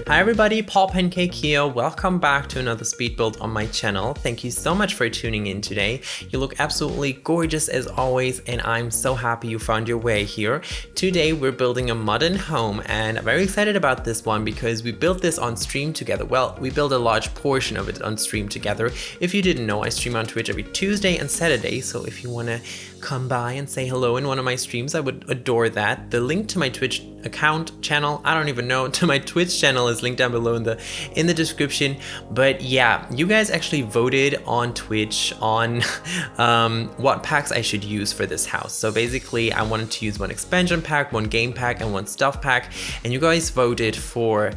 Hi everybody, Paul Pancake here. Welcome back to another speed build on my channel. Thank you so much for tuning in today. You look absolutely gorgeous as always, and I'm so happy you found your way here. Today we're building a modern home, and I'm very excited about this one because we built this on stream together. Well, we built a large portion of it on stream together. If you didn't know, I stream on Twitch every Tuesday and Saturday, so if you want to come by and say hello in one of my streams, I would adore that. The link to my Twitch account channel, I don't even know, to my Twitch channel is linked down below in the description. But yeah, you guys actually voted on Twitch on what packs I should use for this house. So basically I wanted to use one expansion pack, one game pack, and one stuff pack, and you guys voted for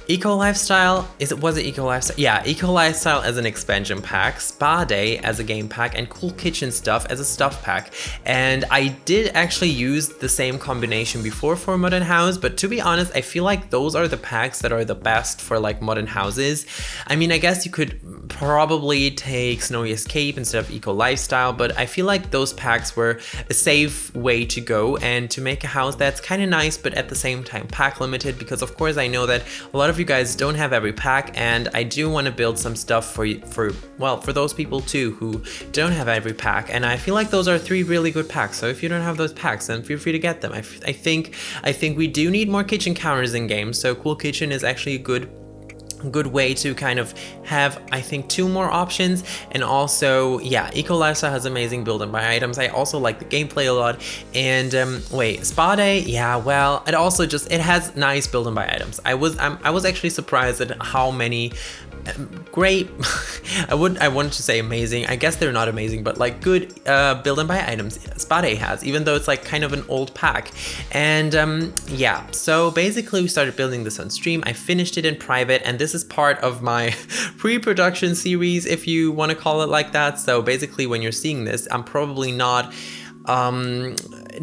Eco Lifestyle, was it Eco Lifestyle? Yeah, Eco Lifestyle as an expansion pack, Spa Day as a game pack, and Cool Kitchen Stuff as a stuff pack. And I did actually use the same combination before for a modern house, but to be honest, I feel like those are the packs that are the best for like modern houses. I mean, I guess you could probably take Snowy Escape instead of Eco Lifestyle, but I feel like those packs were a safe way to go and to make a house that's kind of nice, but at the same time pack limited, because of course I know that a lot of you guys don't have every pack, and I do want to build some stuff for those people too who don't have every pack. And I feel like those are 3 really good packs, so if you don't have those packs, then feel free to get them. I think we do need more kitchen counters in games, so Cool Kitchen is actually a good way to kind of have, I think, 2 more options. And also, yeah, Eco Lifestyle has amazing build and buy items. I also like the gameplay a lot. And wait, Spa Day, yeah, well, it also it has nice build and buy items. I was actually surprised at how many great I wanted to say amazing, I guess they're not amazing, but like good build and buy items Spa Day has, even though it's like kind of an old pack. And yeah, so basically we started building this on stream. I finished it in private, and this is part of my pre-production series, if you want to call it like that. So basically when you're seeing this, I'm probably not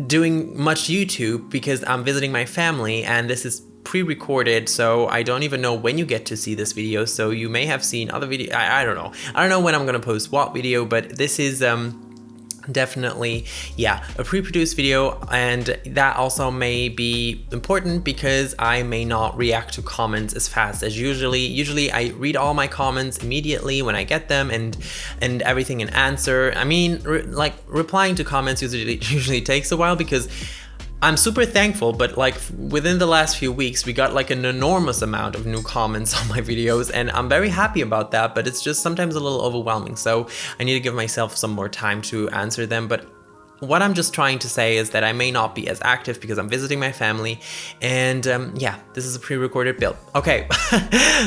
doing much YouTube because I'm visiting my family, and this is pre-recorded, so I don't even know when you get to see this video. So you may have seen other video. I don't know when I'm gonna post what video, but this is definitely, yeah, a pre-produced video. And that also may be important because I may not react to comments as fast as usually I read all my comments immediately when I get them, and everything, and answer. I mean, replying to comments usually takes a while because I'm super thankful, but like within the last few weeks we got like an enormous amount of new comments on my videos, and I'm very happy about that, but it's just sometimes a little overwhelming, so I need to give myself some more time to answer them. But what I'm just trying to say is that I may not be as active because I'm visiting my family, and yeah, this is a pre-recorded build. Okay,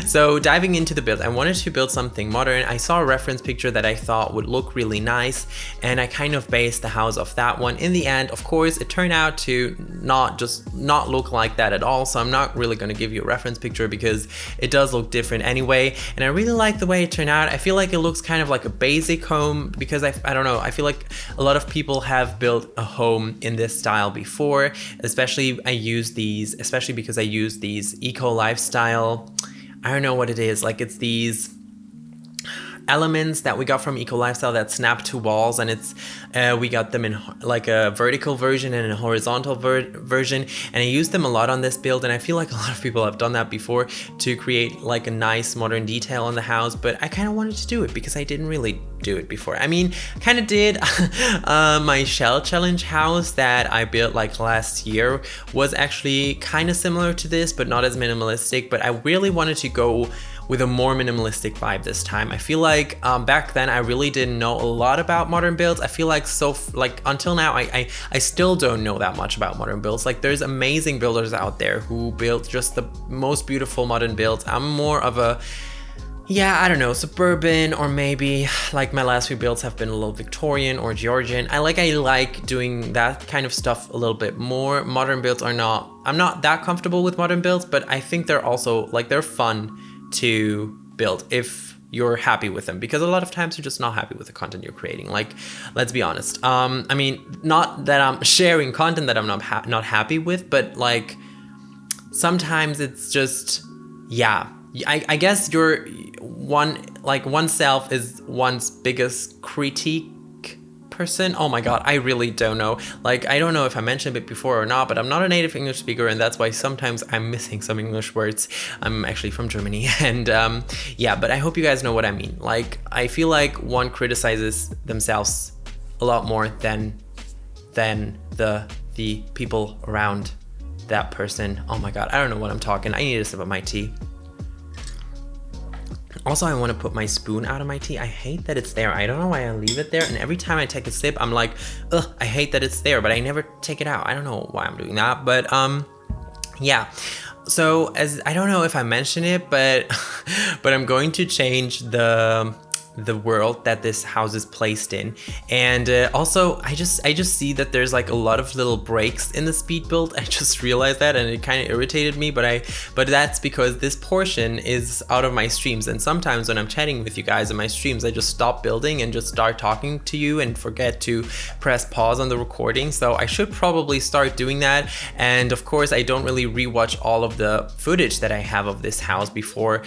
so diving into the build, I wanted to build something modern. I saw a reference picture that I thought would look really nice, and I kind of based the house off that one. In the end, of course, it turned out to not look like that at all, so I'm not really going to give you a reference picture because it does look different anyway, and I really like the way it turned out. I feel like it looks kind of like a basic home because I don't know, I feel like a lot of people have built a home in this style before, especially because I use these Eco Lifestyle, I don't know what it is, like it's these elements that we got from Eco Lifestyle that snap to walls, and it's we got them in like a vertical version and a horizontal version, and I used them a lot on this build, and I feel like a lot of people have done that before to create like a nice modern detail on the house. But I kind of wanted to do it because I didn't really do it before. I mean, kind of did. My shell challenge house that I built like last year was actually kind of similar to this, but not as minimalistic. But I really wanted to go with a more minimalistic vibe this time. I feel like back then I really didn't know a lot about modern builds. I feel like until now I still don't know that much about modern builds. Like there's amazing builders out there who build just the most beautiful modern builds. I'm more of a, yeah, I don't know, suburban, or maybe like my last few builds have been a little Victorian or Georgian. I like doing that kind of stuff a little bit more. Modern builds are not, I'm not that comfortable with modern builds, but I think they're also like, they're fun to build if you're happy with them, because a lot of times you're just not happy with the content you're creating. Like, let's be honest. I mean, not that I'm sharing content that I'm not happy with, but like sometimes it's just, yeah, I guess oneself is one's biggest critique person? Oh my god, I really don't know. Like, I don't know if I mentioned it before or not, but I'm not a native English speaker, and that's why sometimes I'm missing some English words. I'm actually from Germany, and yeah, but I hope you guys know what I mean. Like, I feel like one criticizes themselves a lot more than the people around that person. Oh my god, I don't know what I'm talking. I need a sip of my tea. Also, I want to put my spoon out of my tea. I hate that it's there. I don't know why I leave it there, and every time I take a sip, I'm like, ugh, I hate that it's there, but I never take it out. I don't know why I'm doing that, but yeah. So, as I don't know if I mentioned it, but but I'm going to change the world that this house is placed in, and also I just see that there's like a lot of little breaks in the speed build. I just realized that, and it kind of irritated me, but that's because this portion is out of my streams, and sometimes when I'm chatting with you guys in my streams, I just stop building and just start talking to you and forget to press pause on the recording. So I should probably start doing that. And of course, I don't really rewatch all of the footage that I have of this house before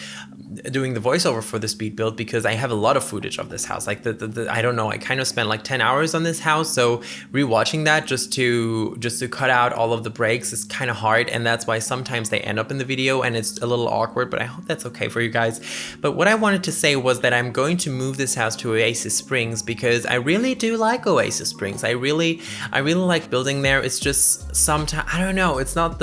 doing the voiceover for the speed build, because I have a lot of footage of this house. Like I don't know, I kind of spent like 10 hours on this house, so rewatching that just to cut out all of the breaks is kind of hard, and that's why sometimes they end up in the video and it's a little awkward, but I hope that's okay for you guys. But what I wanted to say was that I'm going to move this house to Oasis Springs because I really do like Oasis Springs. I really like building there. It's just sometimes, I don't know, it's not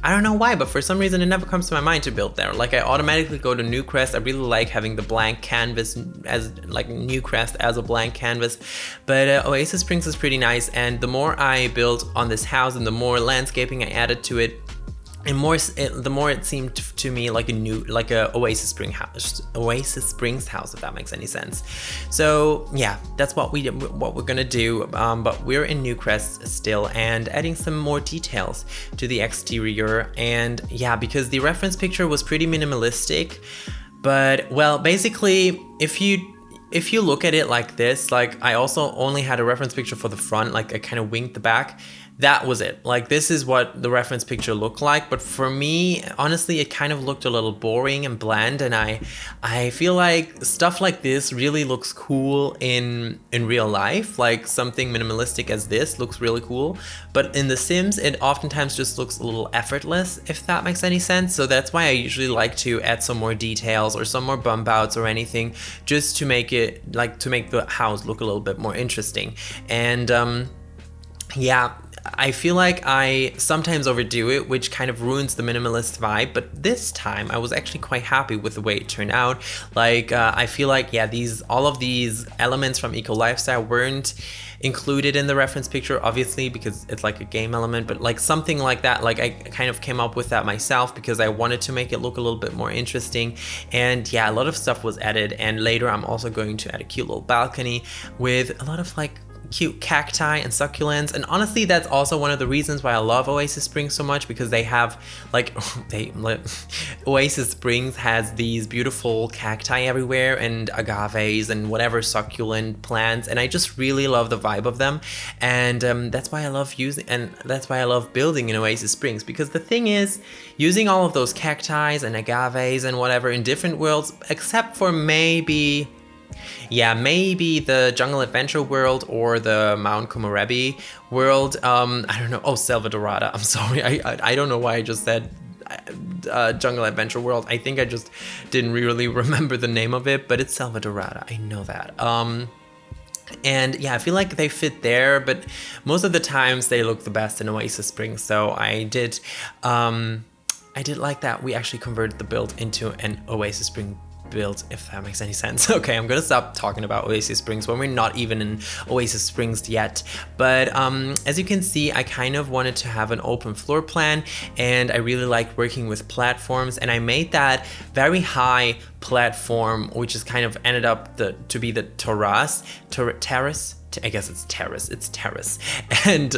I don't know why, but for some reason it never comes to my mind to build there. Like, I automatically go to Newcrest. I really like having the blank canvas as like Newcrest as a blank canvas, but Oasis Springs is pretty nice. And the more I built on this house and the more landscaping I added to it, and the more it seemed to me like a Oasis Springs house, if that makes any sense. So yeah, that's what we're gonna do. But we're in Newcrest still, and adding some more details to the exterior. And yeah, because the reference picture was pretty minimalistic, but well, basically, if you look at it like this, like I also only had a reference picture for the front, like I kind of winged the back. That was it. Like, this is what the reference picture looked like, but for me, honestly, it kind of looked a little boring and bland, and I feel like stuff like this really looks cool in real life. Like, something minimalistic as this looks really cool, but in The Sims, it oftentimes just looks a little effortless, if that makes any sense. So that's why I usually like to add some more details or some more bump outs or anything, just to make it, like, to make the house look a little bit more interesting. And yeah, I feel like I sometimes overdo it, which kind of ruins the minimalist vibe, but this time I was actually quite happy with the way it turned out. Like, I feel like, yeah, all of these elements from Eco Lifestyle weren't included in the reference picture, obviously, because it's like a game element, but like something like that, like I kind of came up with that myself because I wanted to make it look a little bit more interesting. And yeah, a lot of stuff was added, and later I'm also going to add a cute little balcony with a lot of like cute cacti and succulents. And honestly, that's also one of the reasons why I love Oasis Springs so much, because they have like Oasis Springs has these beautiful cacti everywhere and agaves and whatever succulent plants, and I just really love the vibe of them. And that's why I love building in Oasis Springs, because the thing is, using all of those cacti and agaves and whatever in different worlds, except for maybe the Jungle Adventure world or the Mount Komorebi world. I don't know. Oh, Selva Dorada. I'm sorry. I don't know why I just said Jungle Adventure world. I think I just didn't really remember the name of it, but it's Selva Dorada. I know that. And yeah, I feel like they fit there, but most of the times they look the best in Oasis Springs. So I did like that we actually converted the build into an Oasis Spring build, if that makes any sense. Okay, I'm gonna stop talking about Oasis Springs when we're not even in Oasis Springs yet. But as you can see, I kind of wanted to have an open floor plan, and I really liked working with platforms, and I made that very high platform, which is kind of ended up to be the terrace. I guess it's terrace. And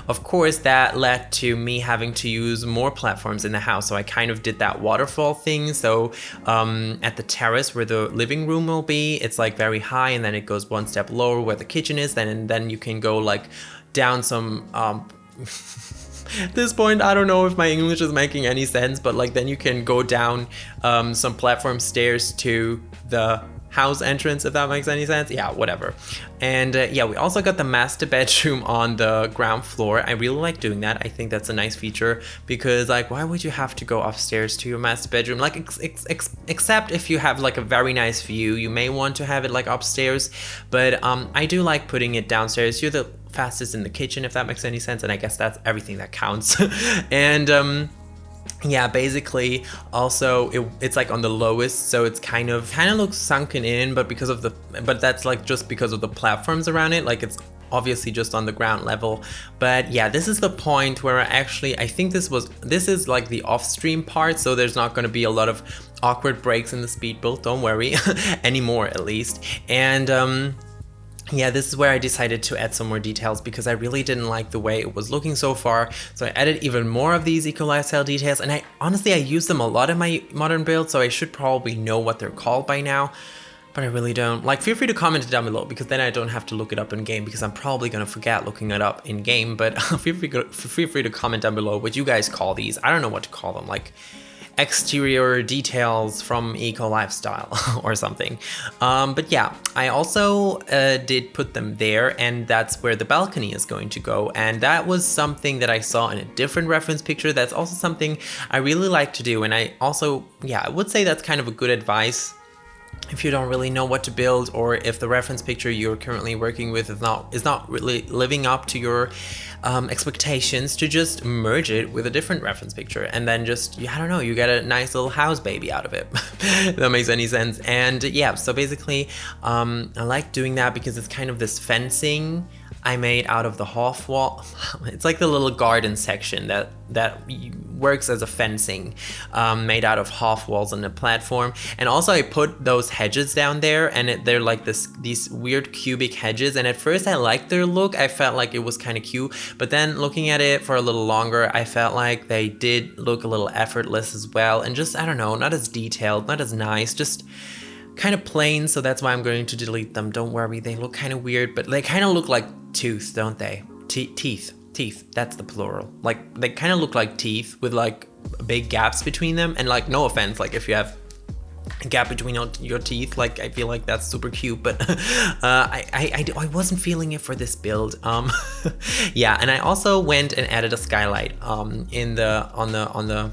of course that led to me having to use more platforms in the house. So I kind of did that waterfall thing. So at the terrace where the living room will be, it's like very high, and then it goes one step lower where the kitchen is. Then you can go like down some at this point, I don't know if my English is making any sense, but like then you can go down some platform stairs to the house entrance, if that makes any sense. Yeah, whatever. And yeah, we also got the master bedroom on the ground floor. I really like doing that. I think that's a nice feature because like, why would you have to go upstairs to your master bedroom? Like except if you have like a very nice view, you may want to have it like upstairs, but I do like putting it downstairs. You're the fastest in the kitchen, if that makes any sense, and I guess that's everything that counts. And yeah, basically also it's like on the lowest, so it's kind of looks sunken in, but that's like just because of the platforms around it, like it's obviously just on the ground level. But yeah, this is the point where I think this is like the off-stream part, so there's not going to be a lot of awkward breaks in the speed build, don't worry, anymore at least. And yeah, this is where I decided to add some more details because I really didn't like the way it was looking so far. So I added even more of these eco lifestyle details, and I honestly use them a lot in my modern build, so I should probably know what they're called by now, but I really don't. Like, feel free to comment it down below because then I don't have to look it up in game, because I'm probably gonna forget looking it up in game. But feel free to comment down below what you guys call these. I don't know what to call them, like exterior details from eco lifestyle or something. But yeah, I also did put them there, and that's where the balcony is going to go. And that was something that I saw in a different reference picture. That's also something I really like to do. And I also, yeah, I would say that's kind of a good advice if you don't really know what to build, or if the reference picture you're currently working with is not really living up to your expectations, to just merge it with a different reference picture, and then just, I don't know, you get a nice little house baby out of it. If that makes any sense. And yeah, so basically I like doing that because it's kind of this fencing I made out of the half wall. It's like the little garden section that works as a fencing, made out of half walls on the platform. And also I put those hedges down there, and they're like these weird cubic hedges. And at first I liked their look. I felt like it was kind of cute, but then looking at it for a little longer, I felt like they did look a little effortless as well, and just, I don't know, not as detailed, not as nice, just kind of plain. So that's why I'm going to delete them. Don't worry, they look kind of weird, but they kind of look like tooth, don't they? Teeth, that's the plural. Like, they kind of look like teeth with like big gaps between them. And like, no offense, like if you have a gap between your teeth, like I feel like that's super cute, but I wasn't feeling it for this build. Yeah, and I also went and added a skylight on the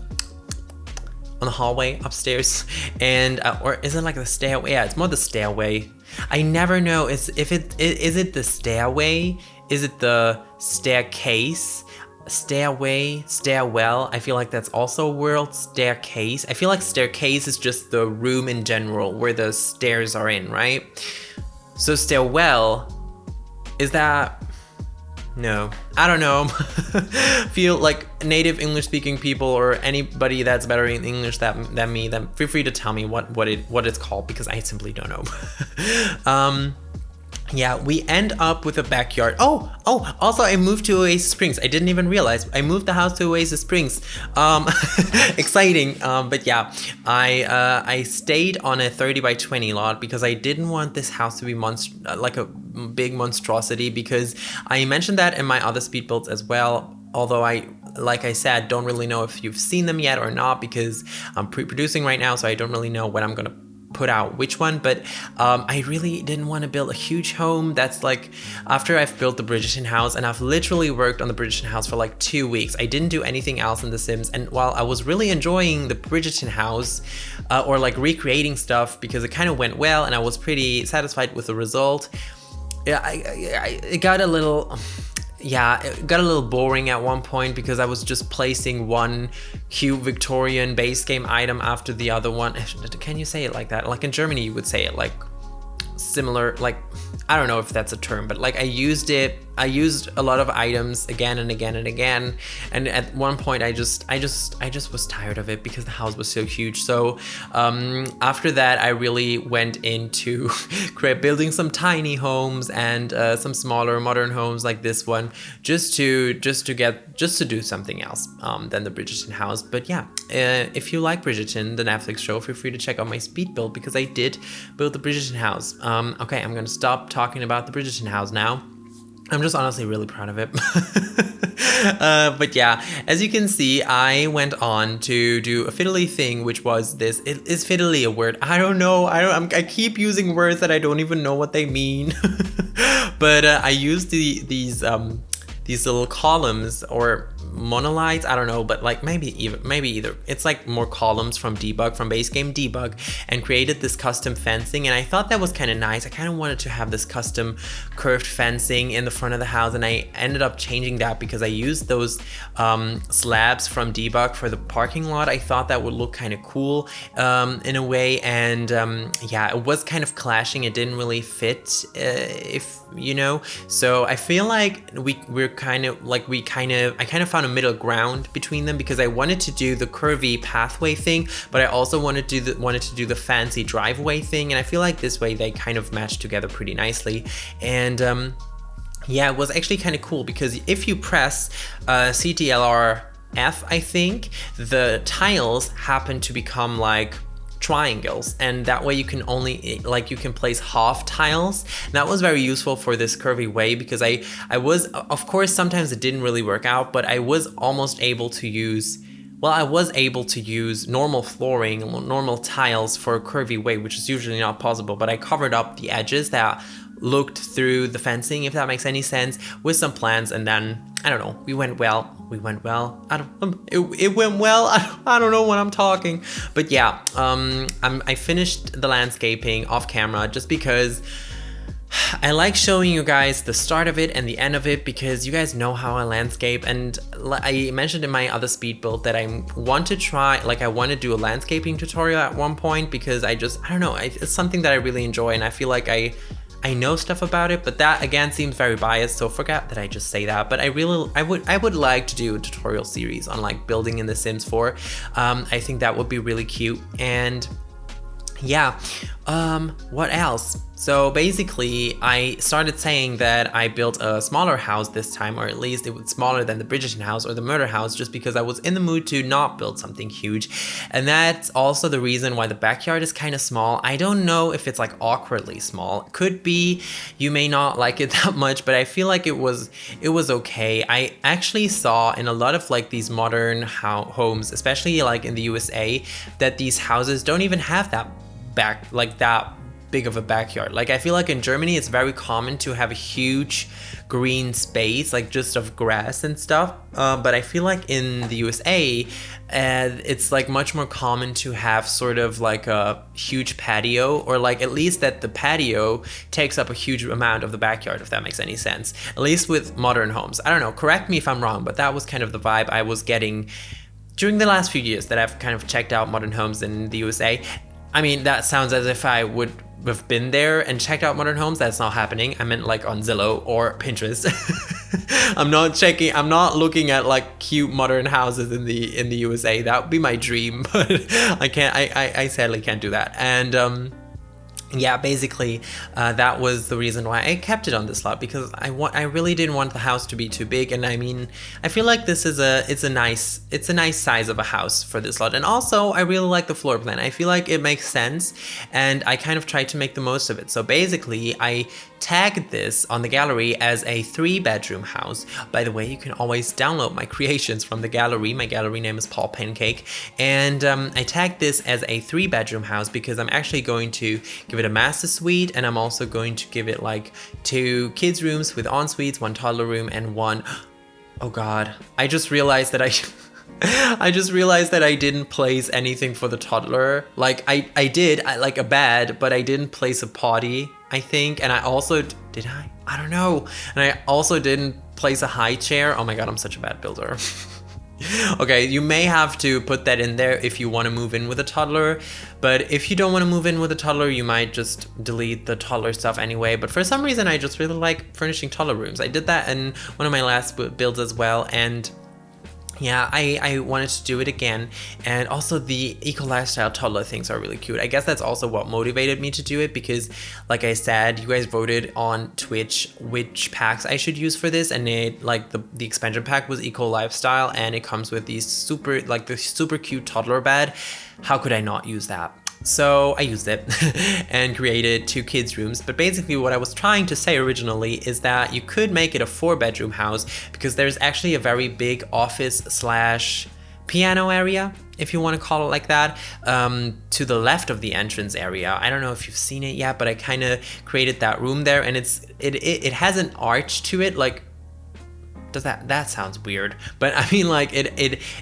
hallway upstairs, and or is it like the stairway? Yeah, it's more the stairway. I never know is it the stairway? Is it the staircase? Stairway, stairwell. I feel like that's also a word. Staircase. I feel like staircase is just the room in general where the stairs are in, right? So stairwell, is that? No, I don't know. Feel like native English speaking people, or anybody that's better in English than me, then feel free to tell me what it's called, because I simply don't know. Yeah, we end up with a backyard. Oh, also I moved to Oasis Springs. I didn't even realize. I moved the house to Oasis Springs. Exciting. But yeah, I stayed on a 30 by 20 lot because I didn't want this house to be like a big monstrosity, because I mentioned that in my other speed builds as well. Although like I said, don't really know if you've seen them yet or not, because I'm pre-producing right now, so I don't really know when I'm gonna put out which one. But I really didn't want to build a huge home. That's like after I've built the Bridgerton house, and I've literally worked on the Bridgerton house for like 2 weeks. I didn't do anything else in The Sims, and while I was really enjoying the Bridgerton house, or like recreating stuff, because it kind of went well and I was pretty satisfied with the result, yeah, it got a little... Yeah, it got a little boring at one point, because I was just placing one cute Victorian base game item after the other one. Can you say it like that? Like in Germany, you would say it like similar, like, I don't know if that's a term, but like I used a lot of items again and again and again, and at one point I just was tired of it because the house was so huge. So after that, I really went into building some tiny homes and some smaller modern homes like this one, just to do something else than the Bridgerton house. But yeah, if you like Bridgerton, the Netflix show, feel free to check out my speed build, because I did build the Bridgerton house. Okay, I'm gonna stop talking about the Bridgerton house now. I'm just honestly really proud of it. But yeah, as you can see, I went on to do a fiddly thing, which was this. Is fiddly a word? I don't know. I keep using words that I don't even know what they mean. But I used these little columns or monolites, I don't know, but like maybe either. It's like more columns from base game debug, and created this custom fencing, and I thought that was kind of nice. I kind of wanted to have this custom curved fencing in the front of the house, and I ended up changing that because I used those slabs from debug for the parking lot. I thought that would look kind of cool in a way, and yeah, it was kind of clashing. It didn't really fit, if you know. So I feel like I kind of found a middle ground between them, because I wanted to do the curvy pathway thing, but I also wanted to do the fancy driveway thing, and I feel like this way they kind of match together pretty nicely. And yeah, it was actually kind of cool, because if you press CTRL F, I think, the tiles happen to become like triangles, and that way you can you can place half tiles. And that was very useful for this curvy way, because I was, of course, sometimes it didn't really work out, but I was almost able to use, well, I was able to use normal flooring, normal tiles for a curvy way, which is usually not possible, but I covered up the edges that looked through the fencing, if that makes any sense, with some plants, and then I don't know, it went well. It went well. I don't know what I'm talking, but yeah, I finished the landscaping off camera just because I like showing you guys the start of it and the end of it, because you guys know how I landscape, and I mentioned in my other speed build that I want to try, like I want to do a landscaping tutorial at one point, because I don't know, it's something that I really enjoy, and I feel like I know stuff about it, but that again seems very biased, so forget that I just say that. But I would like to do a tutorial series on like building in The Sims 4. I think that would be really cute. And yeah, what else? So basically, I started saying that I built a smaller house this time, or at least it was smaller than the Bridgerton house or the murder house, just because I was in the mood to not build something huge. And that's also the reason why the backyard is kind of small. I don't know if it's like awkwardly small. Could be, you may not like it that much, but I feel like it was okay. I actually saw in a lot of like these modern homes, especially like in the USA, that these houses don't even have that big of a backyard. Like I feel like in Germany it's very common to have a huge green space, like just of grass and stuff, but I feel like in the USA it's like much more common to have sort of like a huge patio, or like at least that the patio takes up a huge amount of the backyard, if that makes any sense, at least with modern homes. I don't know, correct me if I'm wrong, but that was kind of the vibe I was getting during the last few years that I've kind of checked out modern homes in the USA. I mean, that sounds as if I would have been there and checked out modern homes. That's not happening. I meant like on Zillow or Pinterest. I'm not looking at like cute modern houses in the USA. That would be my dream, but I sadly can't do that. And yeah, basically that was the reason why I kept it on this lot, because I really didn't want the house to be too big. And I mean, I feel like this is it's a nice size of a house for this lot. And also I really like the floor plan. I feel like it makes sense, and I kind of tried to make the most of it. So basically I tagged this on the gallery as a 3-bedroom house. By the way, you can always download my creations from the gallery. My gallery name is Pancakes, and I tagged this as a 3-bedroom house because I'm actually going to give it a master suite, and I'm also going to give it like 2 kids rooms with en-suites, 1 toddler room, and 1, oh god, I just realized that I didn't place anything for the toddler. Like I did like a bed, but I didn't place a potty, I think. And I also, did I don't know. And I also didn't place a high chair. Oh my god, I'm such a bad builder. Okay, you may have to put that in there if you want to move in with a toddler, but if you don't want to move in with a toddler, you might just delete the toddler stuff anyway. But for some reason, I just really like furnishing toddler rooms. I did that in one of my last builds as well, and yeah, I wanted to do it again. And also the eco lifestyle toddler things are really cute. I guess that's also what motivated me to do it, because like I said, you guys voted on Twitch which packs I should use for this, and it like the expansion pack was eco lifestyle, and it comes with these super cute toddler bed. How could I not use that? So I used it and created 2 kids' rooms. But basically what I was trying to say originally is that you could make it a 4-bedroom house because there's actually a very big office slash piano area, if you want to call it like that, to the left of the entrance area. I don't know if you've seen it yet, but I kind of created that room there, and it has an arch to it. Like, does that sounds weird, but I mean, like,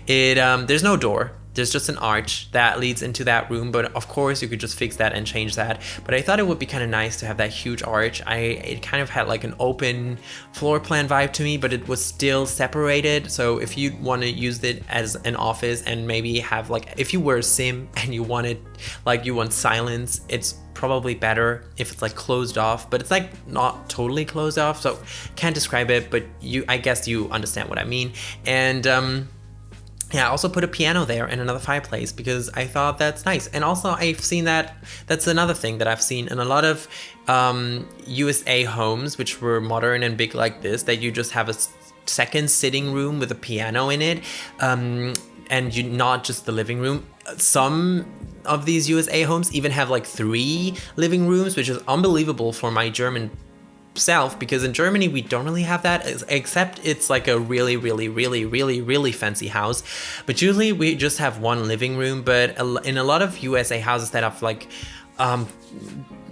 there's no door. There's just an arch that leads into that room, but of course you could just fix that and change that. But I thought it would be kind of nice to have that huge arch. It kind of had like an open floor plan vibe to me, but it was still separated. So if you want to use it as an office and maybe have like, if you were a sim and you want silence, it's probably better if it's like closed off, but it's like not totally closed off. So can't describe it, but I guess you understand what I mean. And yeah, I also put a piano there and another fireplace because I thought that's nice. And also I've seen that's another thing that I've seen in a lot of USA homes, which were modern and big like this, that you just have a second sitting room with a piano in it, and you not just the living room. Some of these USA homes even have like 3 living rooms, which is unbelievable for my German self, because in Germany we don't really have that, except it's like a really fancy house. But usually we just have 1 living room. But in a lot of USA houses that I've like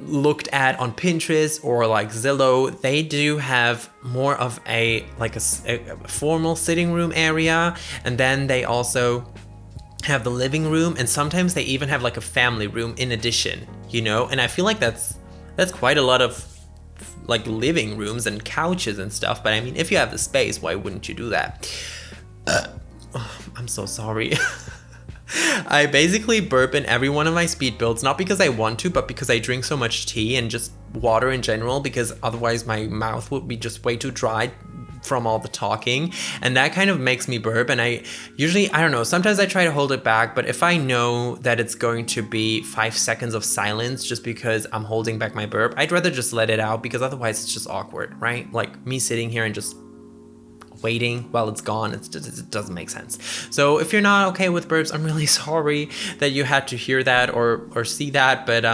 looked at on Pinterest or like Zillow, they do have more of a formal sitting room area, and then they also have the living room, and sometimes they even have like a family room in addition, you know. And I feel like that's quite a lot of like living rooms and couches and stuff. But I mean, if you have the space, why wouldn't you do that? I'm so sorry. I basically burp in every one of my speed builds, not because I want to, but because I drink so much tea and just water in general, because otherwise my mouth would be just way too dry from all the talking, and that kind of makes me burp. And I don't know, sometimes I try to hold it back, but if I know that it's going to be 5 seconds of silence just because I'm holding back my burp, I'd rather just let it out, because otherwise it's just awkward, right? Like me sitting here and just waiting while it's gone, it doesn't make sense. So if you're not okay with burps, I'm really sorry that you had to hear that or see that, but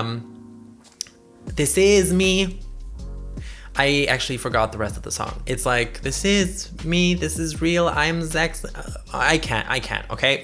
this is me. I actually forgot the rest of the song. It's like, this is me, this is real, I'm Zach. I can't, okay?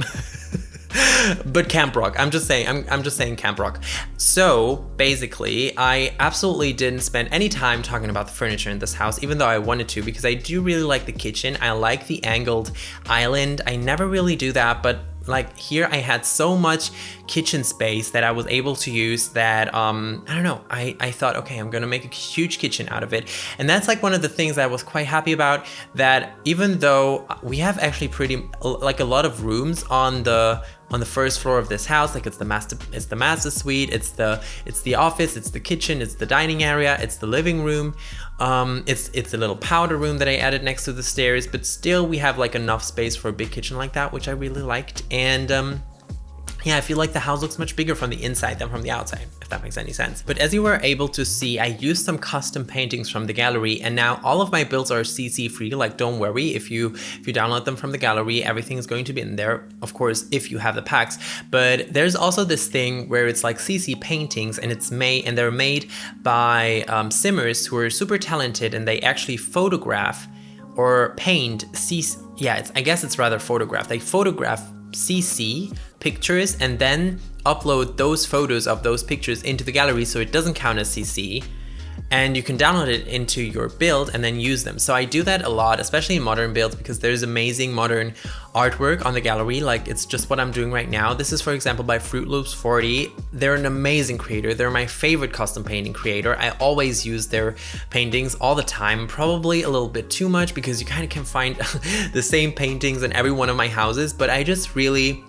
But Camp Rock, I'm just saying Camp Rock. So basically, I absolutely didn't spend any time talking about the furniture in this house, even though I wanted to, because I do really like the kitchen. I like the angled island. I never really do that, but like here I had so much kitchen space that I was able to use that, I don't know, I thought, okay, I'm gonna make a huge kitchen out of it. And that's like one of the things that I was quite happy about, that even though we have actually like a lot of rooms on the first floor of this house, like it's the master suite, it's the office, it's the kitchen, it's the dining area, it's the living room, it's a little powder room that I added next to the stairs, but still we have like enough space for a big kitchen like that, which I really liked. And yeah, I feel like the house looks much bigger from the inside than from the outside, if that makes any sense. But as you were able to see, I used some custom paintings from the gallery, and now all of my builds are CC free. Like, don't worry, if you download them from the gallery, everything is going to be in there, of course, if you have the packs. But there's also this thing where it's like CC paintings, and they're made by simmers who are super talented, and they actually photograph or paint I guess it's rather photograph. They photograph CC pictures and then upload those photos of those pictures into the gallery, so it doesn't count as CC, and you can download it into your build and then use them. So I do that a lot, especially in modern builds, because there's amazing modern artwork on the gallery. Like, it's just what I'm doing right now. This is, for example, by Fruit Loops 40. They're an amazing creator. They're my favorite custom painting creator. I always use their paintings all the time, probably a little bit too much, because you kind of can find the same paintings in every one of my houses, but I just really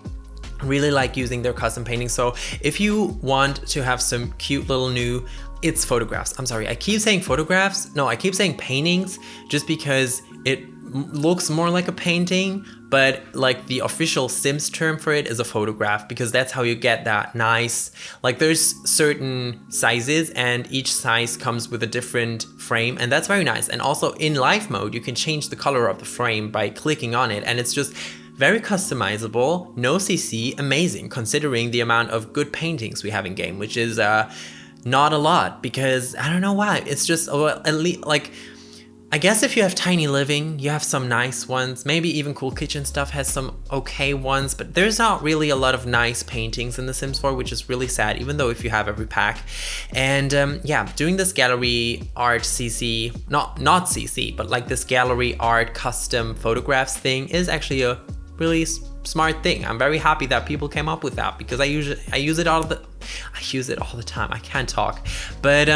like using their custom paintings. So if you want to have some cute little new, it's photographs. I'm sorry, I keep saying photographs. No, I keep saying paintings just because it looks more like a painting, but like the official Sims term for it is a photograph, because that's how you get that nice, like there's certain sizes and each size comes with a different frame, and that's very nice. And also in live mode, you can change the color of the frame by clicking on it, and it's just very customizable, no CC, amazing considering the amount of good paintings we have in game, which is not a lot, because I don't know why. It's just at least like, I guess if you have tiny living, you have some nice ones. Maybe even Cool Kitchen stuff has some okay ones, but there's not really a lot of nice paintings in The Sims 4, which is really sad, even though if you have every pack. And yeah, doing this gallery art CC, not CC, but like this gallery art custom photographs thing is actually a really smart thing. I'm very happy that people came up with that, because I use it all the time. I can't talk, but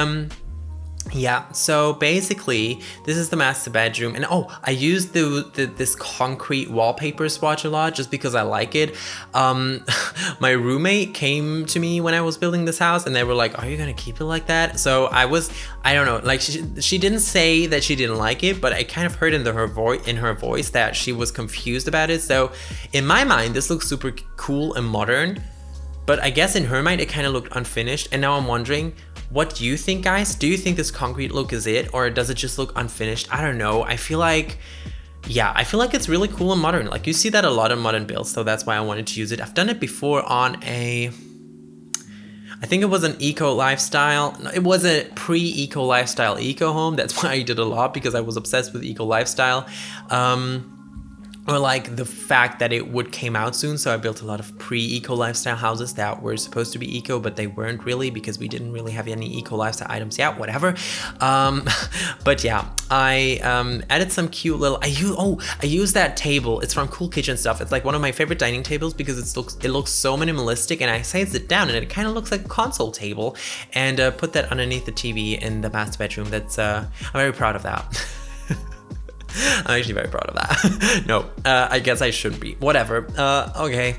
yeah, so basically this is the master bedroom, and oh, I used this concrete wallpaper swatch a lot just because I like it. My roommate came to me when I was building this house and they were like, are you gonna keep it like that? So I don't know, like she didn't say that she didn't like it, but I kind of heard in her voice that she was confused about it. So in my mind this looks super cool and modern, but I guess in her mind it kind of looked unfinished, and now I'm wondering, what do you think, guys? Do you think this concrete look is it, or does it just look unfinished? I don't know. I feel like, yeah, I feel like it's really cool and modern. Like you see that a lot in modern builds, so that's why I wanted to use it. I've done it before on I think it was an eco lifestyle. No, it was a pre-eco lifestyle eco home. That's why I did a lot, because I was obsessed with eco lifestyle. Or like the fact that it came out soon, so I built a lot of pre-eco lifestyle houses that were supposed to be eco, but they weren't really, because we didn't really have any eco lifestyle items yet, whatever. But yeah, I added some cute little, I use that table. It's from Cool Kitchen stuff. It's like one of my favorite dining tables because it looks so minimalistic, and I sized it down and it kind of looks like a console table, and put that underneath the TV in the master bedroom. That's I'm very proud of that. I'm actually very proud of that. No, I guess I shouldn't be. Whatever. Okay.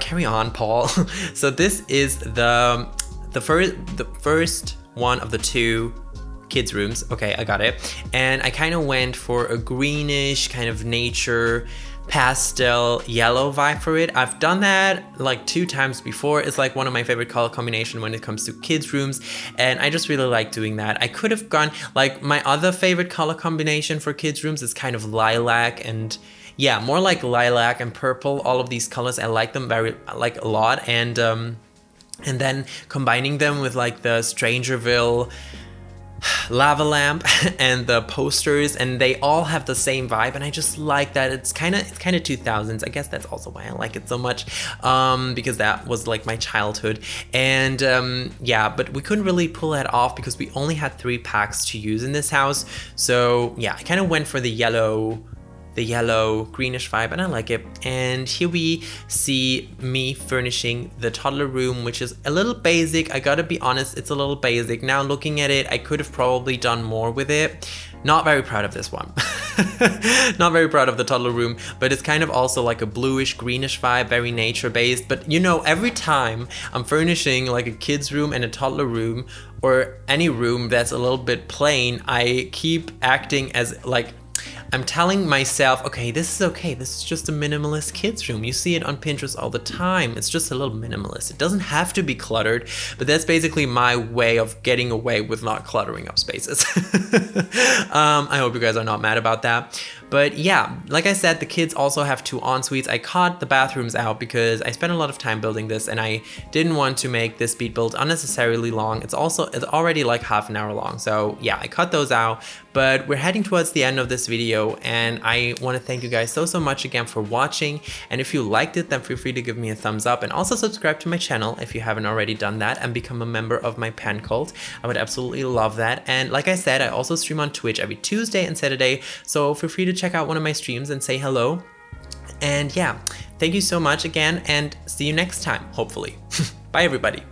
Carry on, Paul. So this is the first one of the two kids' rooms. Okay, I got it. And I kind of went for a greenish kind of nature pastel yellow vibe for it. I've done that like 2 times before. It's like one of my favorite color combination when it comes to kids rooms, and I just really like doing that. I could have gone like my other favorite color combination for kids rooms is kind of lilac, and yeah, more like lilac and purple. All of these colors, I like them a lot, and then combining them with like the Strangerville lava lamp and the posters, and they all have the same vibe, and I just like that. It's kind of 2000s. I guess that's also why I like it so much, because that was like my childhood. And yeah, but we couldn't really pull that off because we only had 3 packs to use in this house. So yeah, I kind of went for the yellow greenish vibe, and I like it. And here we see me furnishing the toddler room, which is a little basic. I gotta be honest, it's a little basic. Now looking at it, I could have probably done more with it. Not very proud of this one. Not very proud of the toddler room, but it's kind of also like a bluish greenish vibe, very nature based. But you know, every time I'm furnishing like a kid's room and a toddler room, or any room that's a little bit plain, I keep acting as like I'm telling myself, okay, this is just a minimalist kids room. You see it on Pinterest all the time. It's just a little minimalist. It doesn't have to be cluttered, but that's basically my way of getting away with not cluttering up spaces. I hope you guys are not mad about that. But yeah, like I said, the kids also have 2 en-suites. I cut the bathrooms out because I spent a lot of time building this, and I didn't want to make this speed build unnecessarily long. It's already like half an hour long. So yeah, I cut those out, but we're heading towards the end of this video, and I want to thank you guys so much again for watching. And if you liked it, then feel free to give me a thumbs up, and also subscribe to my channel if you haven't already done that, and become a member of my pan cult. I would absolutely love that. And like I said, I also stream on Twitch every Tuesday and Saturday, so feel free to check out one of my streams and say hello. And yeah, thank you so much again, and see you next time, hopefully. Bye everybody.